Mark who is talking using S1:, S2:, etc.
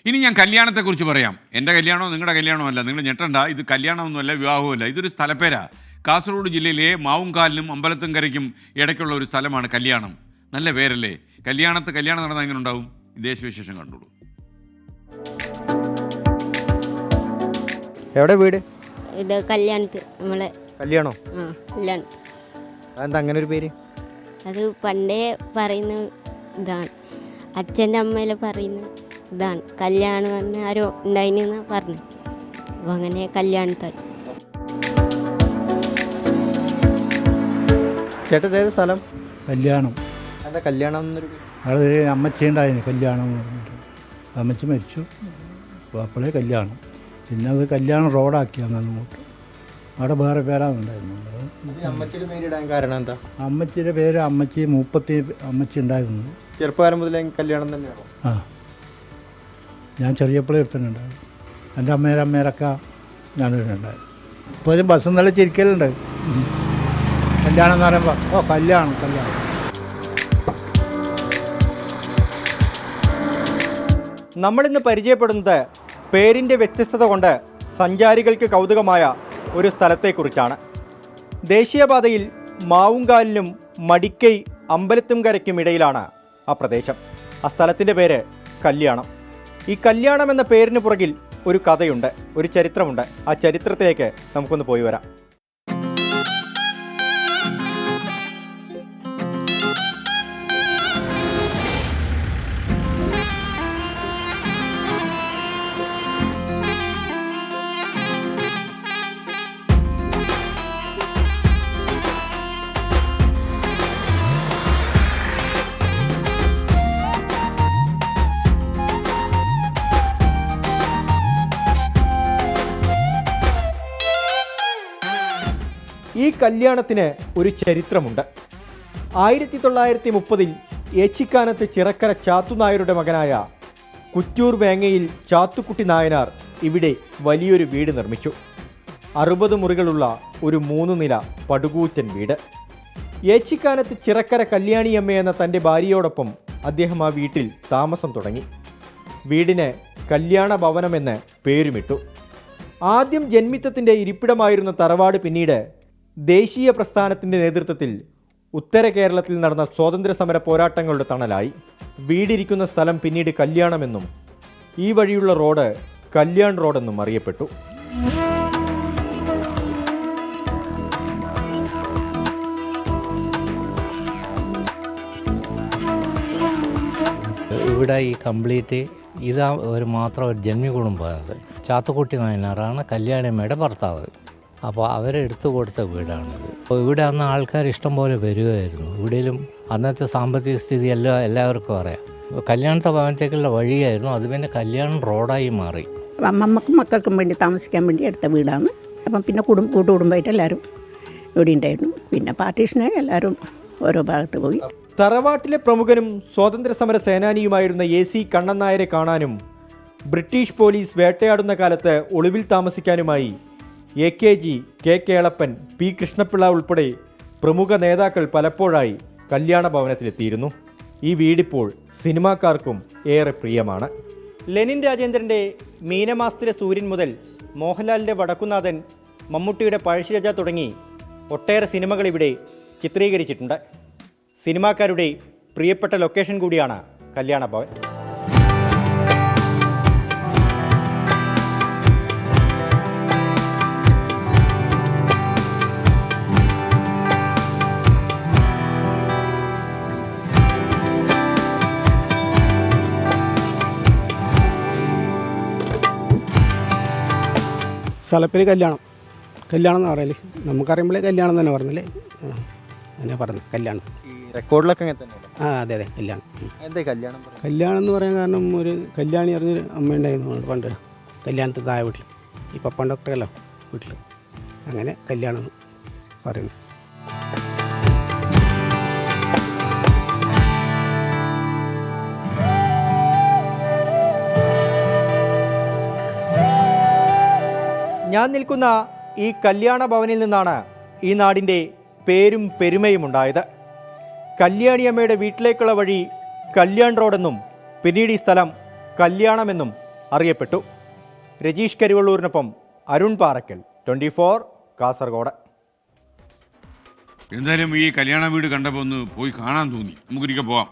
S1: ഇനി ഞാൻ കല്യാണത്തെക്കുറിച്ച് പറയാം. എൻ്റെ കല്യാണമോ നിങ്ങളുടെ കല്യാണമോ അല്ല, നിങ്ങൾ ഞെട്ടണ്ട. ഇത് കല്യാണമൊന്നുമല്ല, വിവാഹവുമല്ല. ഇതൊരു സ്ഥലപ്പേരാ. കാസർഗോഡ് ജില്ലയിലെ മാവുംകാലിനും അമ്പലത്തുംകരയ്ക്കും ഇടയ്ക്കുള്ള ഒരു സ്ഥലമാണ് കല്യാണം. നല്ല പേരല്ലേ? കല്യാണം നടന്നാൽ എങ്ങനെ ഉണ്ടാവും? ദേശവിശേഷം കണ്ടോളൂ.
S2: എവിടെ വീട്?
S3: ഇത് കല്യാണത്ത് നമ്മളെ
S2: കല്യാണോ?
S3: കല്യാണം.
S2: അതെന്താ അങ്ങനെ ഒരു പേര്?
S3: അത് പണ്ടേ പറയുന്ന ഇതാണ്, അച്ഛൻ്റെ അമ്മയിലെ പറയുന്ന ഇതാണ്. കല്യാണം വന്ന് ആരോ ഉണ്ടായിന്ന് പറഞ്ഞു, അപ്പം അങ്ങനെ കല്യാണത്തായി.
S2: ചേട്ടത് ഏത് സ്ഥലം?
S4: കല്യാണം.
S2: എന്താ കല്യാണം എന്നൊരു?
S4: അത് അമ്മച്ചി ഉണ്ടായിരുന്നു കല്യാണം എന്ന് പറഞ്ഞിട്ട്. അമ്മച്ചി മരിച്ചു, അപ്പോൾ അപ്പോഴേ കല്യാണം. പിന്നെ അത് കല്യാണം റോഡാക്കിയാണ് അങ്ങോട്ട്. അവിടെ വേറെ പേരാണുണ്ടായിരുന്നത്.
S2: അമ്മച്ചിയുടെ പേരിടാൻ കാരണം എന്താ?
S4: അമ്മച്ചിയുടെ പേര് മൂപ്പത്തി അമ്മച്ചി ഉണ്ടായിരുന്നു.
S2: ചെറുപ്പകാലം മുതലേ കല്യാണം തന്നെയാണോ?
S4: ആ, ഞാൻ ചെറിയപ്പോഴേ എടുത്തിട്ടുണ്ടായിരുന്നു. എൻ്റെ അമ്മേരൊക്കെ ഞാനിടുന്നുണ്ടായിരുന്നു. ഇപ്പോൾ ഒരു ബസ് നല്ല ചിരിക്കലുണ്ട്. കല്യാണം എന്ന് പറയുമ്പോൾ കല്യാണം.
S2: നമ്മളിന്ന് പരിചയപ്പെടുന്നത് പേരിൻ്റെ വ്യത്യസ്തത കൊണ്ട് സഞ്ചാരികൾക്ക് കൗതുകമായ ഒരു സ്ഥലത്തെക്കുറിച്ചാണ്. ദേശീയപാതയിൽ മാവുംകാലിനും മടിക്കൈ അമ്പലത്തുംകരയ്ക്കും ഇടയിലാണ് ആ പ്രദേശം. ആ സ്ഥലത്തിൻ്റെ പേര് കല്യാണം. ഈ കല്യാണം എന്ന പേരിന് പുറകിൽ ഒരു കഥയുണ്ട്, ഒരു ചരിത്രമുണ്ട്. ആ ചരിത്രത്തിലേക്ക് നമുക്കൊന്ന് പോയി വരാം. ഈ കല്യാണത്തിന് ഒരു ചരിത്രമുണ്ട്. 1930 ഏച്ചിക്കാനത്ത് ചിറക്കര ചാത്തുനായരുടെ മകനായ കുറ്റൂർ വേങ്ങയിൽ ചാത്തുക്കുട്ടി നായനാർ ഇവിടെ വലിയൊരു വീട് നിർമ്മിച്ചു. 60 മുറികളുള്ള ഒരു 3 നില പടുകൂറ്റൻ വീട്. ഏച്ചിക്കാനത്ത് ചിറക്കര കല്യാണിയമ്മ എന്ന തൻ്റെ ഭാര്യയോടൊപ്പം അദ്ദേഹം ആ വീട്ടിൽ താമസം തുടങ്ങി. വീടിന് കല്യാണ ഭവനമെന്ന് പേരുമിട്ടു. ആദ്യം ജന്മിത്തത്തിൻ്റെ ഇരിപ്പിടമായിരുന്ന തറവാട് പിന്നീട് ദേശീയ പ്രസ്ഥാനത്തിൻ്റെ നേതൃത്വത്തിൽ ഉത്തര കേരളത്തിൽ നടന്ന സ്വാതന്ത്ര്യ സമര പോരാട്ടങ്ങളുടെ തണലായി. വീടിരിക്കുന്ന സ്ഥലം പിന്നീട് കല്യാണമെന്നും ഈ വഴിയുള്ള റോഡ് കല്യാൺ റോഡെന്നും അറിയപ്പെട്ടു.
S5: ഇവിടെ ഈ കംപ്ലീറ്റ് ഇതാ ഒരു മാത്രം ഒരു ജന്മി കുടുംബമാണത്. ചാത്തുക്കുട്ടി നായനാറാണ് കല്യാണിയമ്മയുടെ ഭർത്താവ്. അപ്പോൾ അവരെടുത്തു കൊടുത്ത വീടാണിത്. അപ്പോൾ ഇവിടെ അന്ന് ആൾക്കാർ ഇഷ്ടം പോലെ വരികയായിരുന്നു. ഇവിടെയും അന്നത്തെ സാമ്പത്തിക സ്ഥിതി എല്ലാവർക്കും അറിയാം. കല്യാണത്തെ ഭവനത്തേക്കുള്ള വഴിയായിരുന്നു, അത് പിന്നെ കല്യാണം റോഡായി മാറി.
S6: അമ്മമ്മക്കും മക്കൾക്കും വേണ്ടി താമസിക്കാൻ വേണ്ടി എടുത്ത വീടാണ്. അപ്പം പിന്നെ കൂട്ടുകുടുംബമായിട്ട് എല്ലാവരും ഇവിടെ ഉണ്ടായിരുന്നു. പിന്നെ പാർട്ടീഷനായി എല്ലാവരും ഓരോ ഭാഗത്ത് പോയി.
S2: തറവാട്ടിലെ പ്രമുഖനും സ്വാതന്ത്ര്യ സമര സേനാനിയുമായിരുന്ന AC കണ്ണൻ നായരെ കാണാനും ബ്രിട്ടീഷ് പോലീസ് വേട്ടയാടുന്ന കാലത്ത് ഒളിവിൽ താമസിക്കാനുമായി AKG K Kelappan, P Krishnapillai ഉൾപ്പെടെ പ്രമുഖ നേതാക്കൾ പലപ്പോഴായി കല്യാണ ഭവനത്തിലെത്തിയിരുന്നു. ഈ വീടിപ്പോൾ സിനിമാക്കാർക്കും ഏറെ പ്രിയമാണ്. ലെനിൻ രാജേന്ദ്രൻ്റെ മീനമാസത്തിലെ സൂര്യൻ മുതൽ മോഹൻലാലിൻ്റെ വടക്കുനാഥൻ, മമ്മൂട്ടിയുടെ പഴശ്ശിരാജ തുടങ്ങി ഒട്ടേറെ സിനിമകൾ ഇവിടെ ചിത്രീകരിച്ചിട്ടുണ്ട്. സിനിമാക്കാരുടെ പ്രിയപ്പെട്ട ലൊക്കേഷൻ കൂടിയാണ് കല്യാണ ഭവൻ.
S7: സ്ഥലപ്പേര് കല്യാണം എന്ന് പറയല്ലേ, നമുക്കറിയുമ്പോഴേ കല്യാണം തന്നെ പറഞ്ഞല്ലേ. അങ്ങനെ പറഞ്ഞു കല്യാണം.
S2: റെക്കോർഡിലൊക്കെ അങ്ങനെ തന്നെ.
S7: അതെ കല്യാണം.
S2: എന്താ കല്യാണം?
S7: കല്യാണം എന്ന് പറയാൻ കാരണം ഒരു കല്യാണി അറിഞ്ഞൊരു അമ്മ ഉണ്ടായിരുന്നു പണ്ട് കല്യാണത്തിൽ താഴെ വീട്ടിൽ, ഈ പപ്പൻ ഡോക്ടറല്ലോ വീട്ടിൽ, അങ്ങനെ കല്യാണം എന്ന് പറയുന്നു.
S2: ഞാൻ നിൽക്കുന്ന ഈ കല്യാണ ഭവനിൽ നിന്നാണ് ഈ നാടിൻ്റെ പേരും പെരുമയും ഉണ്ടായത്. കല്യാണിയമ്മയുടെ വീട്ടിലേക്കുള്ള വഴി കല്യാൺ റോഡെന്നും പിന്നീട് ഈ സ്ഥലം കല്യാണമെന്നും അറിയപ്പെട്ടു. രജീഷ് കരിവള്ളൂരിനൊപ്പം അരുൺ പാറക്കൽ, 24 കാസർഗോഡ്.
S1: എന്തായാലും ഈ കല്യാണ വീട് കണ്ടപ്പോൾ ഒന്ന് പോയി കാണാൻ തോന്നി. നമുക്കൊരിക്കൽ പോവാം.